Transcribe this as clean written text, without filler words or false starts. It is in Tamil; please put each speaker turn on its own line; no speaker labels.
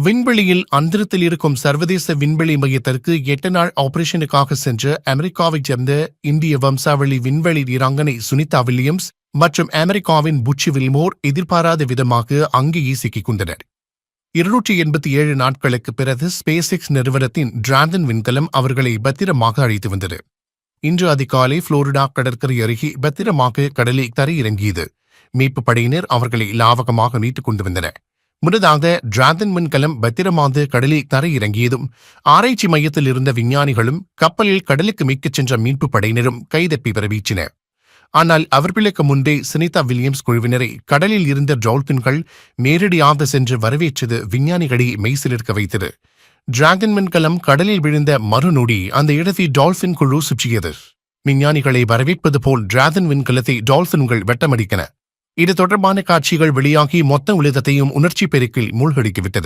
விண்வெளியில் அந்தரத்தில் இருக்கும் சர்வதேச விண்வெளி மையத்திற்கு 8 நாள் ஆபரேஷனுக்காக சென்ற அமெரிக்காவைச் சேர்ந்த இந்திய வம்சாவளி விண்வெளி வீராங்கனை சுனிதா வில்லியம்ஸ் மற்றும் அமெரிக்காவின் புட்சி வில்மோர் எதிர்பாராத விதமாக அங்கேயே சிக்கிக் கொண்டனர். 287 நாட்களுக்கு பிறகு ஸ்பேஸ் நிறுவனத்தின் டிராகன் விண்கலம் அவர்களை பத்திரமாக அழைத்து வந்தது. இன்று அதிகாலை புளோரிடா கடற்கரை அருகே பத்திரமாக கடலில் தரையிறங்கியது. மீட்புப் படையினர் அவர்களை லாவகமாக மீட்டுக் கொண்டு வந்தனர். முன்னதாக டிராகன் விண்கலம் பத்திரமாக கடலில் தரையிறங்கியதும் ஆராய்ச்சி மையத்தில் இருந்த விஞ்ஞானிகளும் கப்பலில் கடலுக்கு மீட்கச் சென்ற மீட்புப் படையினரும் கைதப்பி வரவீச்சினர். ஆனால் அவர்களுக்கு முன்பே சுனிதா வில்லியம்ஸ் குழுவினரை கடலில் இருந்த டால்பின்கள் நேரடியாக சென்று வரவேற்றது விஞ்ஞானிகளை மெய்சிலிருக்க வைத்தது. டிராகன் விண்கலம் கடலில் விழுந்த மறுநொடி அந்த இடத்தை டால்பின் குழு சுற்றியது. விஞ்ஞானிகளை வரவேற்பது போல் டிராகன் விண்கலத்தை டால்பின்கள் வட்டமடித்தன. இது தொடர்பான காட்சிகள் வெளியாகி மொத்த உலகத்தையும் உணர்ச்சி பெருக்கில் மூழ்கடித்துவிட்டது.